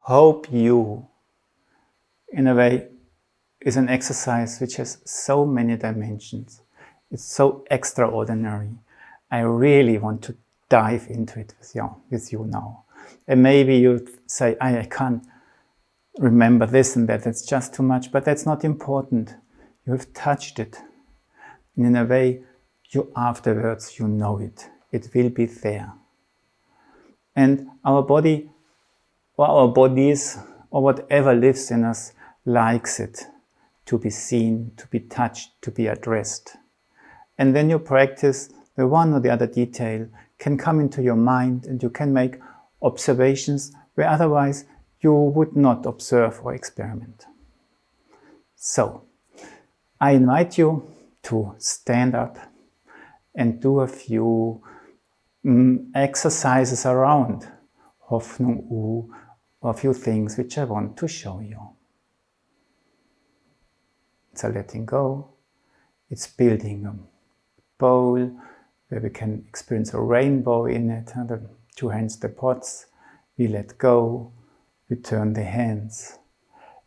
hope you, in a way, is an exercise which has so many dimensions. It's so extraordinary. I really want to dive into it with you now. And maybe you say, I can't remember this and that, that's just too much, but that's not important. You have touched it. And in a way, you afterwards, you know it. It will be there. And our body, or our bodies, or whatever lives in us, likes it to be seen, to be touched, to be addressed. And when you practice, the one or the other detail can come into your mind and you can make observations where otherwise you would not observe or experiment. So, I invite you to stand up and do a few exercises around Hoffnung U, or a few things which I want to show you. It's a letting go. It's building a bowl where we can experience a rainbow in it. The two hands, the pots. We let go. We turn the hands.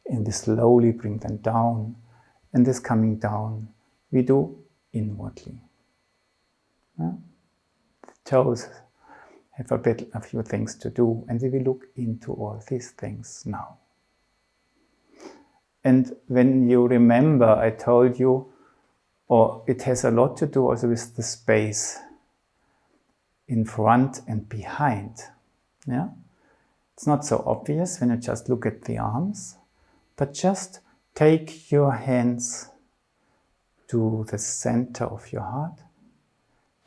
And we slowly bring them down. And this coming down, we do inwardly. The toes have a few things to do, and we will look into all these things now. And when you remember, I told you, or it has a lot to do also with the space in front and behind. Yeah? It's not so obvious when you just look at the arms, but just take your hands to the center of your heart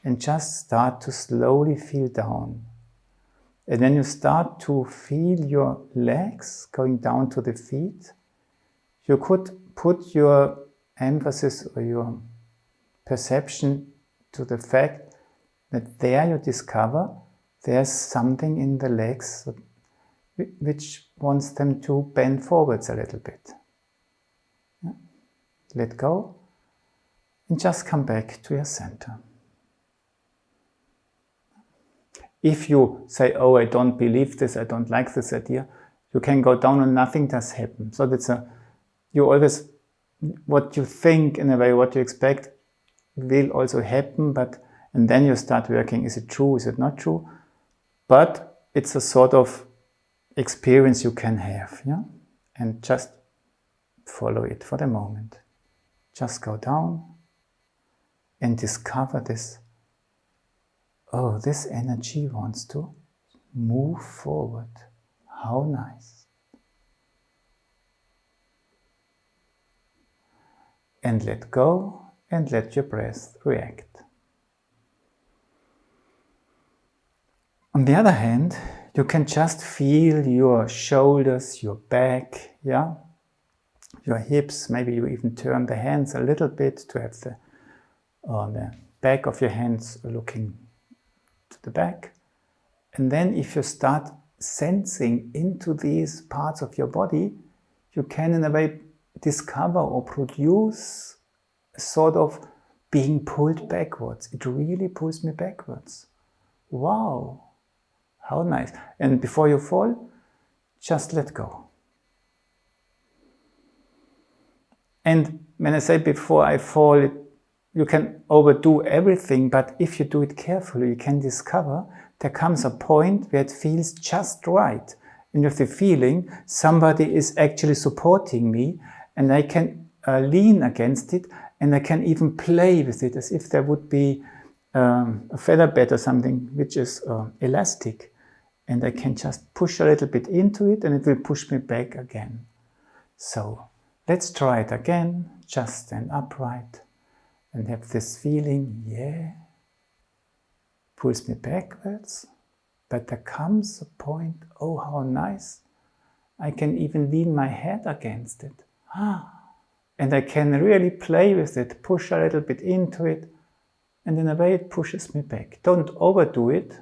and just start to slowly feel down. And when you start to feel your legs going down to the feet, you could put your emphasis or your perception to the fact that there you discover there's something in the legs which wants them to bend forwards a little bit. Yeah? Let go and just come back to your center. If you say, oh, I don't believe this, I don't like this idea, you can go down and nothing does happen. So that's you always, what you think in a way, what you expect will also happen, and then you start working, is it true, is it not true? But it's a sort of experience you can have, yeah? And just follow it for the moment. Just go down and discover this. Oh, this energy wants to move forward. How nice. And let go and let your breath react. On the other hand, you can just feel your shoulders, your back, yeah? Your hips. Maybe you even turn the hands a little bit to have the back of your hands looking to the back. And then if you start sensing into these parts of your body, you can in a way discover or produce a sort of being pulled backwards. It really pulls me backwards. Wow, how nice. And before you fall, just let go. And when I say before I fall, you can overdo everything, but if you do it carefully, you can discover there comes a point where it feels just right. And you have the feeling somebody is actually supporting me, and I can lean against it, and I can even play with it as if there would be a feather bed or something which is elastic. And I can just push a little bit into it, and it will push me back again. So let's try it again. Just stand upright. And have this feeling, yeah, pulls me backwards, but there comes a point, oh, how nice, I can even lean my head against it. And I can really play with it, push a little bit into it, and in a way it pushes me back. Don't overdo it,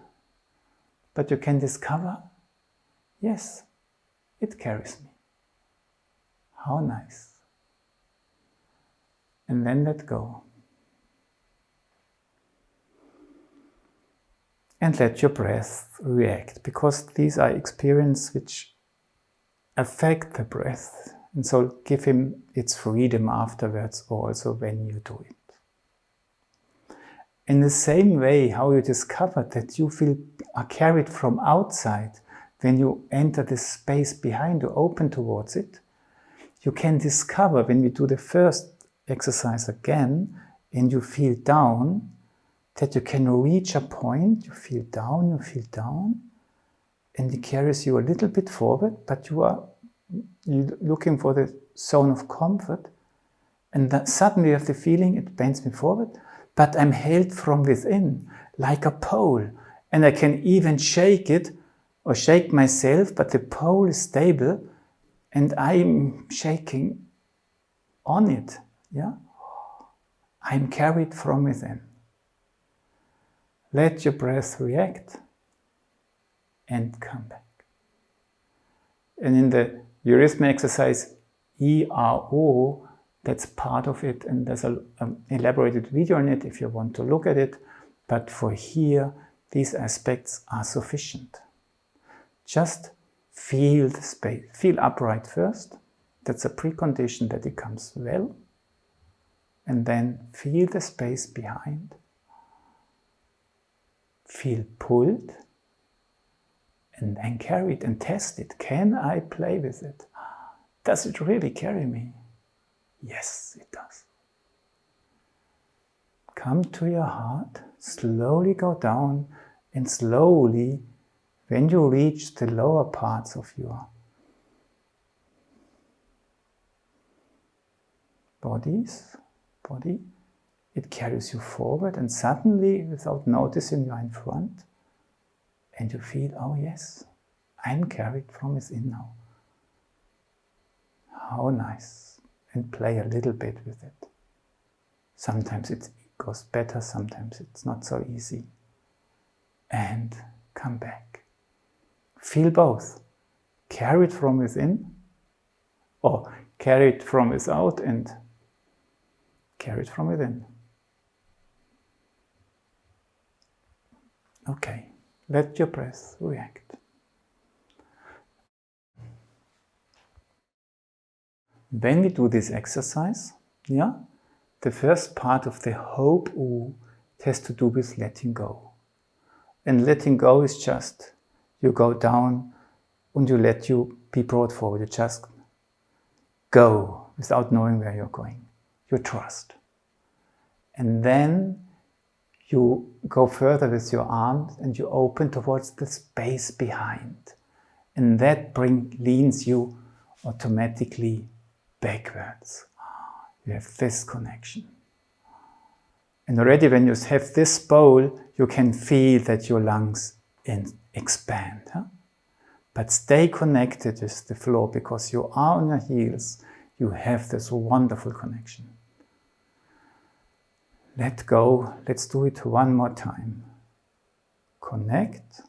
but you can discover, yes, it carries me. How nice. And then let go. And let your breath react, because these are experiences which affect the breath, and so give him its freedom afterwards also when you do it. In the same way, how you discover that you are carried from outside when you enter this space behind you, open towards it, you can discover when we do the first exercise again and you feel down, that you can reach a point, you feel down, and it carries you a little bit forward, but you're looking for the zone of comfort, and that suddenly you have the feeling it bends me forward, but I'm held from within, like a pole, and I can even shake it, or shake myself, but the pole is stable, and I'm shaking on it, yeah? I'm carried from within. Let your breath react, and come back. And in the eurythmy exercise, ERO, that's part of it, and there's an elaborated video on it if you want to look at it, but for here, these aspects are sufficient. Just feel the space, feel upright first, that's a precondition that it comes well, and then feel the space behind, feel pulled, and then carry it and test it. Can I play with it? Does it really carry me? Yes, it does. Come to your heart, slowly go down, and slowly, when you reach the lower parts of your body, it carries you forward, and suddenly, without noticing, you are in front, and you feel, oh yes, I'm carried from within now. How nice. And play a little bit with it. Sometimes it goes better, sometimes it's not so easy. And come back. Feel both. Carried from within, or carried from without, and carried from within. Okay, let your breath react. When we do this exercise, the first part of the hope it has to do with letting go. And letting go is just, you go down and you let you be brought forward. You just go without knowing where you're going. You trust. And then you go further with your arms and you open towards the space behind. And that leans you automatically backwards. You have this connection. And already when you have this bowl, you can feel that your lungs expand. But stay connected with the floor, because you are on your heels. You have this wonderful connection. Let go. Let's do it one more time. Connect.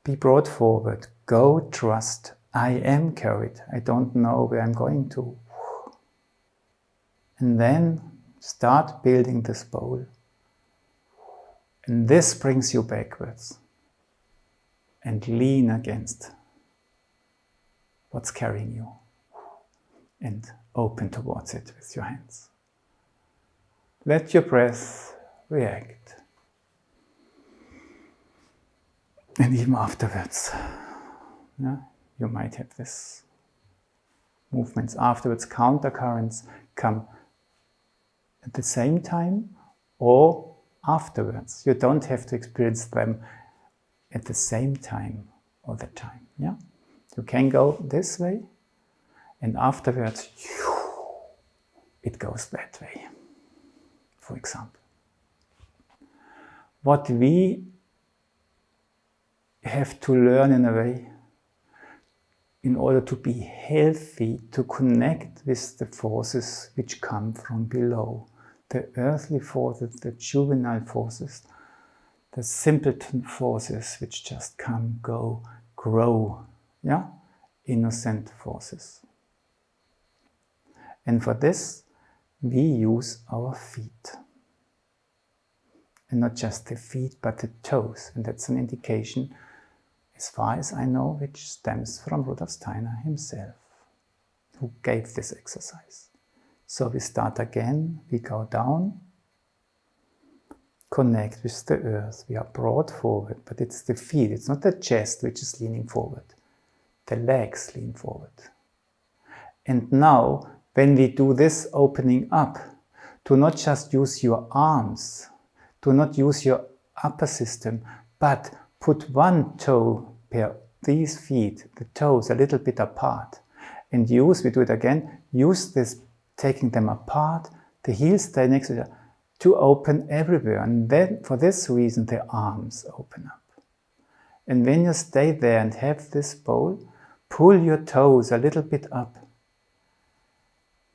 Be brought forward. Go, trust. I am carried. I don't know where I'm going to. And then start building this bowl. And this brings you backwards. And lean against what's carrying you. And open towards it with your hands. Let your breath react. And even afterwards, you might have this movements afterwards, countercurrents come at the same time or afterwards. You don't have to experience them at the same time all the time. You can go this way, and afterwards it goes that way, for example. What we have to learn in a way, in order to be healthy, to connect with the forces which come from below. The earthly forces, the juvenile forces, the simpleton forces which just come, go, grow. Innocent forces. And for this, we use our feet. And not just the feet, but the toes. And that's an indication, as far as I know, which stems from Rudolf Steiner himself, who gave this exercise. So we start again, we go down, connect with the earth. We are brought forward, but it's the feet, it's not the chest which is leaning forward. The legs lean forward. And now, when we do this opening up, do not just use your arms, do not use your upper system, but put one toe per these feet, the toes a little bit apart. And use, we do it again, use this, taking them apart, the heels stay next to each other, to open everywhere. And then, for this reason, the arms open up. And when you stay there and have this bowl, pull your toes a little bit up.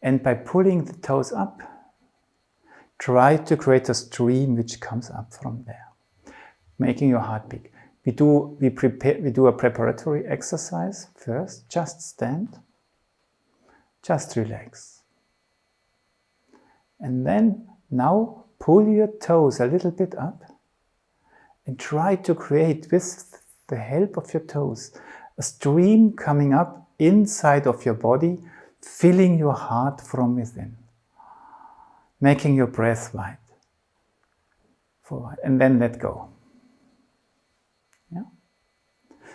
And by pulling the toes up, try to create a stream which comes up from there, making your heart big. We do a preparatory exercise first. Just stand, just relax. And then, now, pull your toes a little bit up and try to create, with the help of your toes, a stream coming up inside of your body, filling your heart from within, making your breath wide, forward, and then let go. Yeah?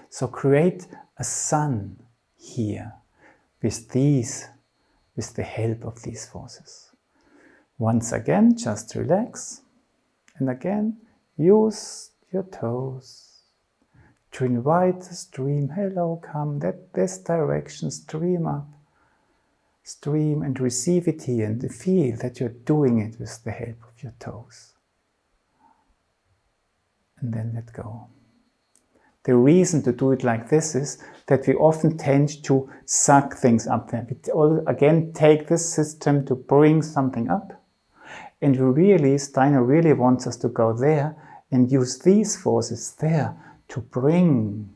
So create a sun here with the help of these forces. Once again, just relax, and again, use your toes to invite the stream. Hello, come, let this direction stream up, stream, and receive it here, and feel that you're doing it with the help of your toes. And then let go. The reason to do it like this is that we often tend to suck things up there. We again take this system to bring something up. And Steiner really wants us to go there and use these forces there to bring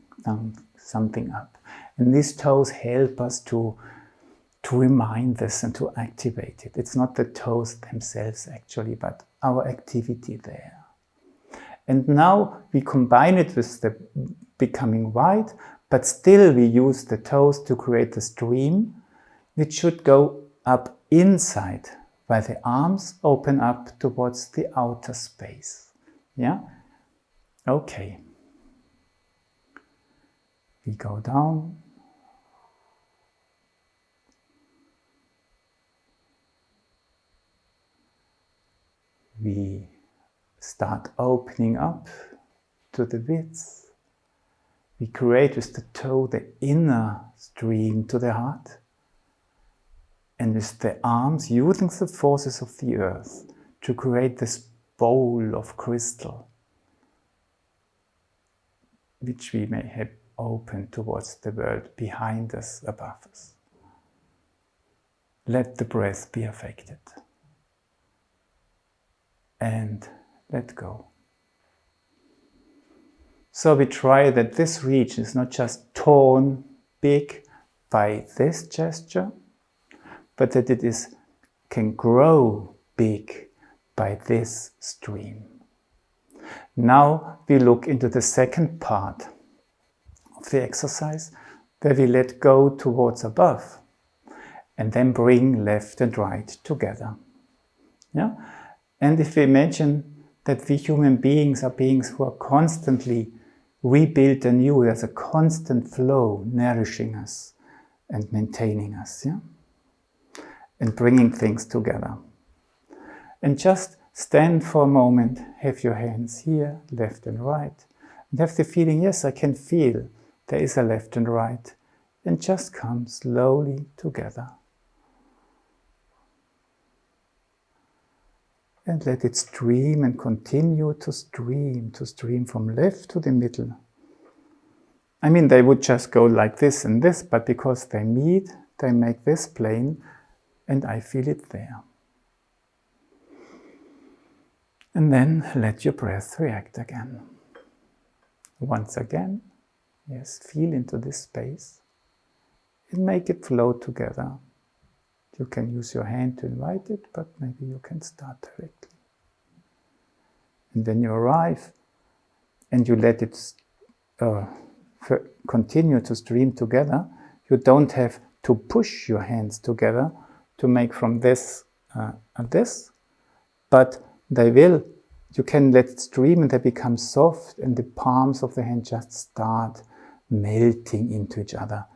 something up. And these toes help us to remind this and to activate it. It's not the toes themselves actually, but our activity there. And now we combine it with the becoming wide, but still we use the toes to create a stream which should go up inside, while the arms open up towards the outer space. Yeah? Okay. We go down. We start opening up to the width. We create with the toe the inner stream to the heart. And with the arms, using the forces of the earth to create this bowl of crystal, which we may have open towards the world behind us, above us. Let the breath be affected. And let go. So we try that this region is not just torn big by this gesture, but that it can grow big by this stream. Now we look into the second part of the exercise, where we let go towards above and then bring left and right together. Yeah? And if we imagine that we human beings are beings who are constantly rebuilt anew, there's a constant flow nourishing us and maintaining us, yeah? And bringing things together. And just stand for a moment, have your hands here, left and right, and have the feeling, yes, I can feel there is a left and right, and just come slowly together. And let it stream and continue to stream from left to the middle. I mean, they would just go like this and this, but because they meet, they make this plane, and I feel it there. And then let your breath react again. Once again, yes, feel into this space and make it flow together. You can use your hand to invite it, but maybe you can start directly. And then you arrive and you let it continue to stream together, you don't have to push your hands together to make from this this, but you can let it stream and they become soft, and the palms of the hand just start melting into each other,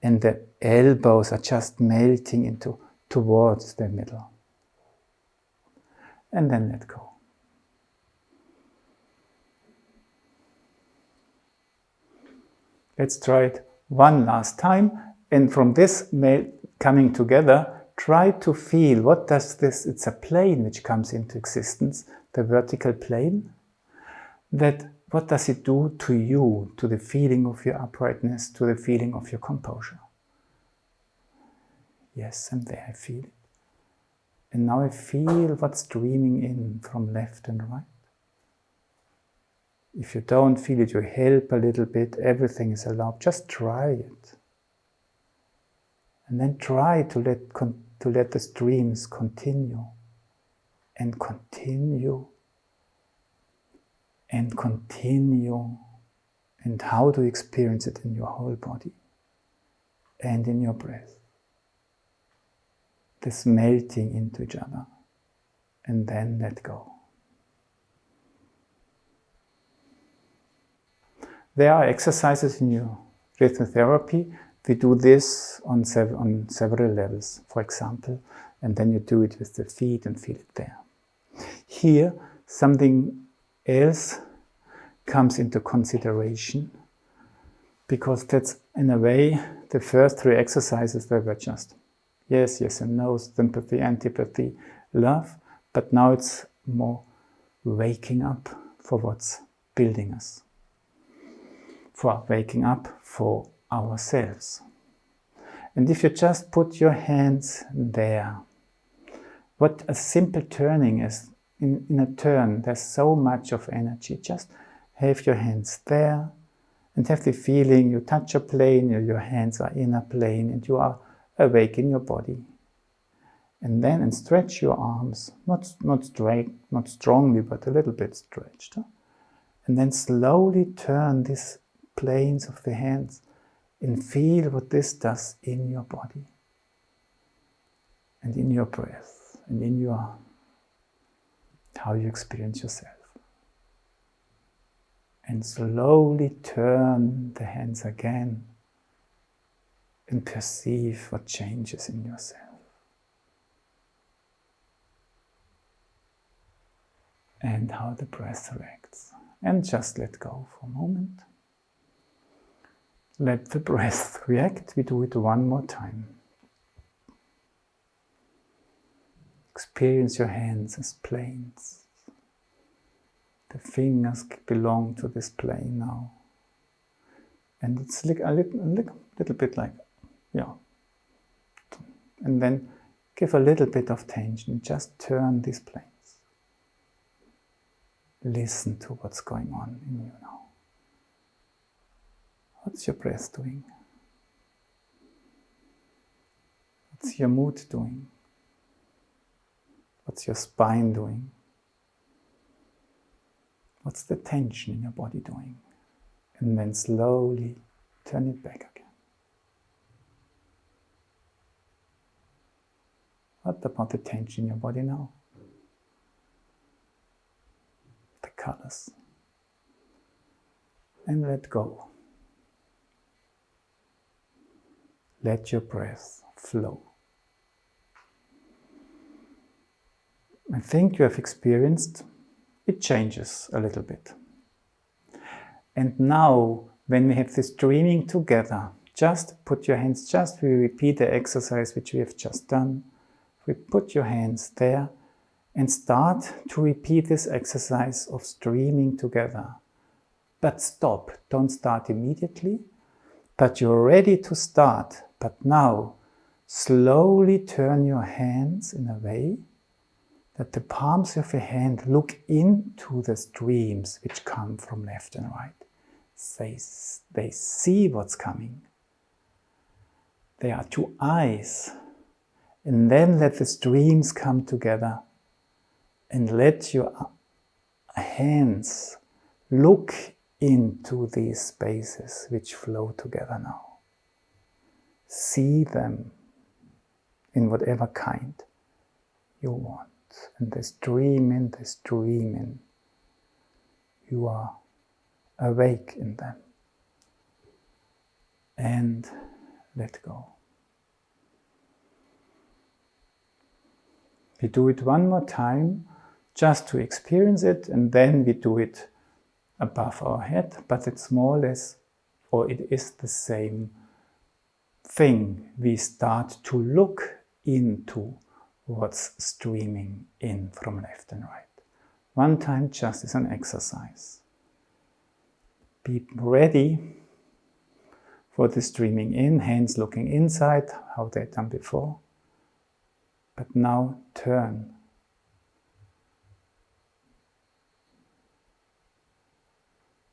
and the elbows are just melting towards the middle. And then let go. Let's try it one last time, and from this coming together, try to feel what does this, it's a plane which comes into existence, the vertical plane, what does it do to you, to the feeling of your uprightness, to the feeling of your composure? Yes, and there I feel it. And now I feel what's streaming in from left and right. If you don't feel it, you help a little bit, everything is allowed. Just try it. And then try to let the streams continue and continue and continue. And how to experience it in your whole body and in your breath. This melting into each other. And then let go. There are exercises in your rhythm We do this on several levels, for example, and then you do it with the feet and feel it there. Here, something else comes into consideration, because that's, in a way, the first three exercises, they were just yes, yes and no, sympathy, antipathy, love, but now it's more waking up for what's building us, for waking up for ourselves. And if you just put your hands there, what a simple turning is, in a turn, there's so much of energy. Just have your hands there and have the feeling you touch a plane, your hands are in a plane and you are awake in your body. And then stretch your arms, not straight, not strongly, but a little bit stretched. And then slowly turn these planes of the hands and feel what this does in your body and in your breath and in your how you experience yourself. And slowly turn the hands again and perceive what changes in yourself. And how the breath reacts. And just let go for a moment. Let the breath react. We do it one more time. Experience your hands as planes. The fingers belong to this plane now. And it's like a little bit like, yeah. And then give a little bit of tension. Just turn these planes. Listen to what's going on in you now. What's your breath doing? What's your mood doing? What's your spine doing? What's the tension in your body doing? And then slowly turn it back again. What about the tension in your body now? The colors. And let go. Let your breath flow. I think you have experienced it changes a little bit. And now, when we have this dreaming together, just put your hands, we repeat the exercise which we have just done. We put your hands there and start to repeat this exercise of streaming together. But stop, don't start immediately, but you're ready to start. But now, slowly turn your hands in a way that the palms of your hand look into the streams which come from left and right. They see what's coming. There are two eyes. And then let the streams come together and let your hands look into these spaces which flow together now. See them in whatever kind you want. And they stream in, they stream in. You are awake in them. And let go. We do it one more time, just to experience it, and then we do it above our head, but it's more or less, or it is the same thing. We start to look into what's streaming in from left and right. One time just as an exercise. Be ready for the streaming in, hands looking inside, how they've done before. But now turn.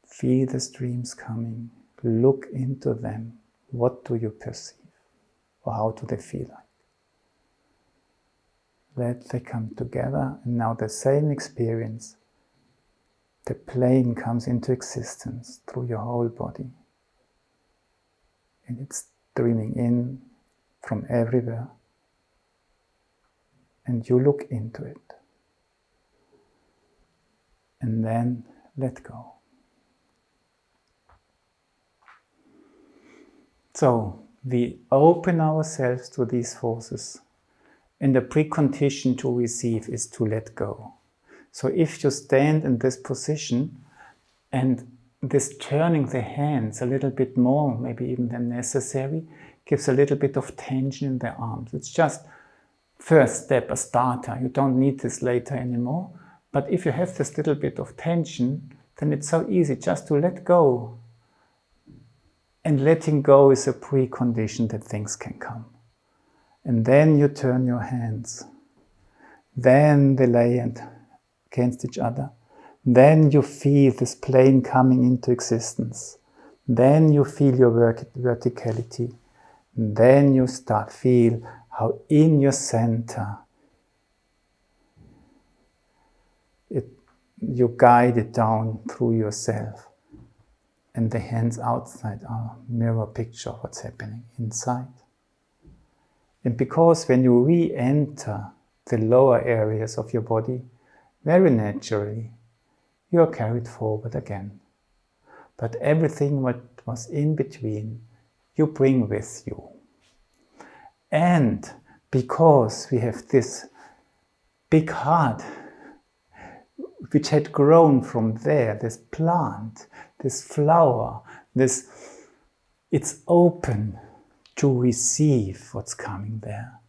Feel the streams coming. Look into them. What do you perceive? Or how do they feel like? Let them come together, and now the same experience. The plane comes into existence through your whole body. And it's streaming in from everywhere. And you look into it. And then let go. So, we open ourselves to these forces. And the precondition to receive is to let go. So if you stand in this position and this turning the hands a little bit more, maybe even than necessary, gives a little bit of tension in the arms. It's just first step, a starter. You don't need this later anymore. But if you have this little bit of tension, then it's so easy just to let go. And letting go is a precondition that things can come. And then you turn your hands. Then they lay against each other. Then you feel this plane coming into existence. Then you feel your verticality. And then you feel how in your center you guide it down through yourself. And the hands outside are a mirror picture of what's happening inside. And because when you re-enter the lower areas of your body, very naturally, you are carried forward again. But everything what was in between, you bring with you. And because we have this big heart, which had grown from there, this plant, this flower, it's open to receive what's coming there.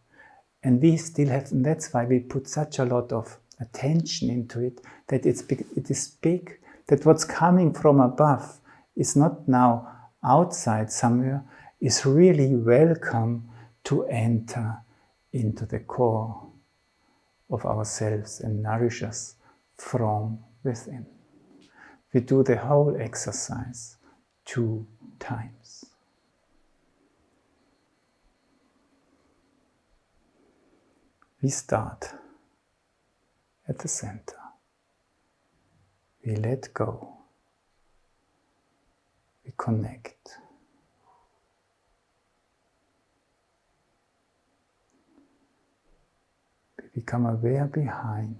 And we still have, and that's why we put such a lot of attention into it, that it is big, that what's coming from above is not now outside somewhere, is really welcome to enter into the core of ourselves and nourish us from within. We do the whole exercise 2 times. We start at the center. We let go. We connect. We become aware behind.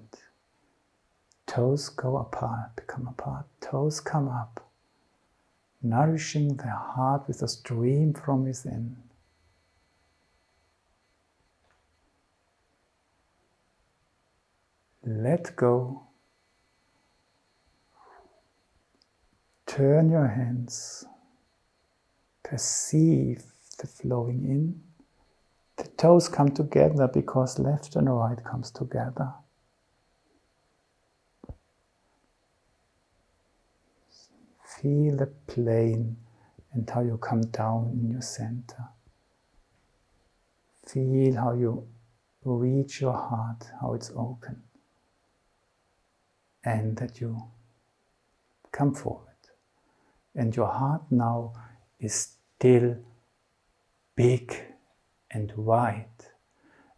Toes go apart, become apart. Toes come up, nourishing the heart with a stream from within. Let go. Turn your hands. Perceive the flowing in. The toes come together because left and right comes together. Feel the plane and how you come down in your center. Feel how you reach your heart, how it's open. And that you come forward. And your heart now is still big and wide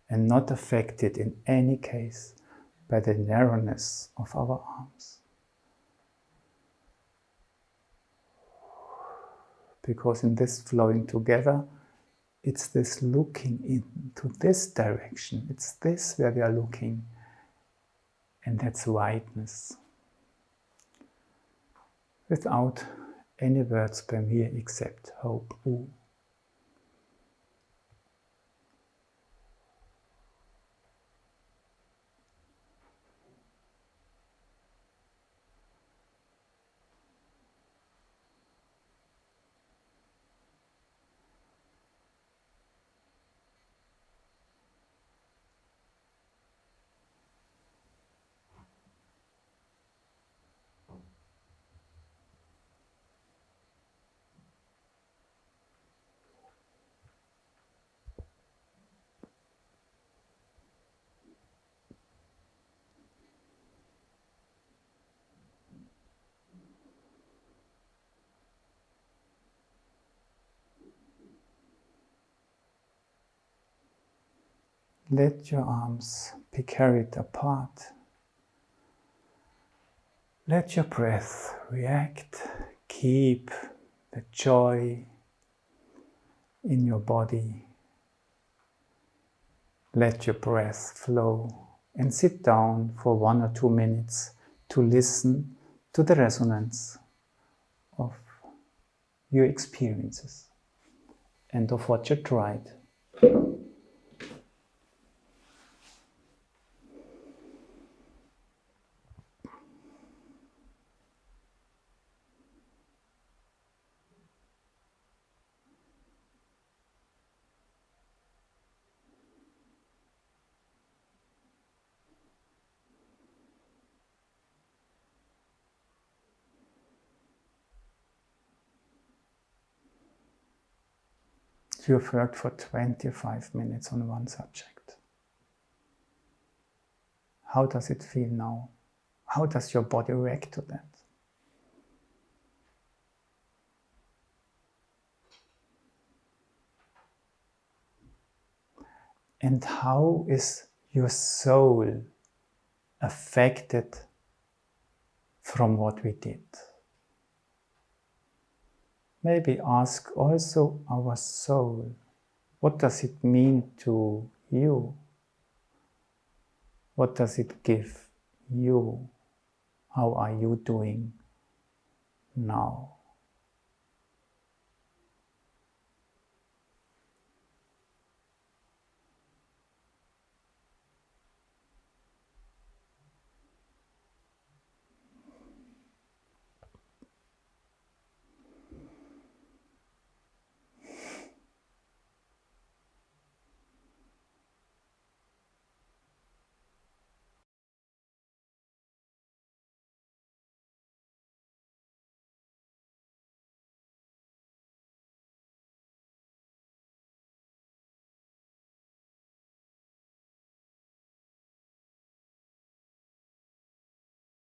and not affected in any case by the narrowness of our arms. because in this flowing together, it's this looking into this direction. It's this where we are looking, and that's whiteness. Without any words by me except hope. Ooh. Let your arms be carried apart. Let your breath react. Keep the joy in your body. Let your breath flow and sit down for 1 or 2 minutes to listen to the resonance of your experiences and of what you tried. You've worked for 25 minutes on one subject. How does it feel now? How does your body react to that? And how is your soul affected from what we did? Maybe ask also our soul, what does it mean to you? What does it give you? How are you doing now?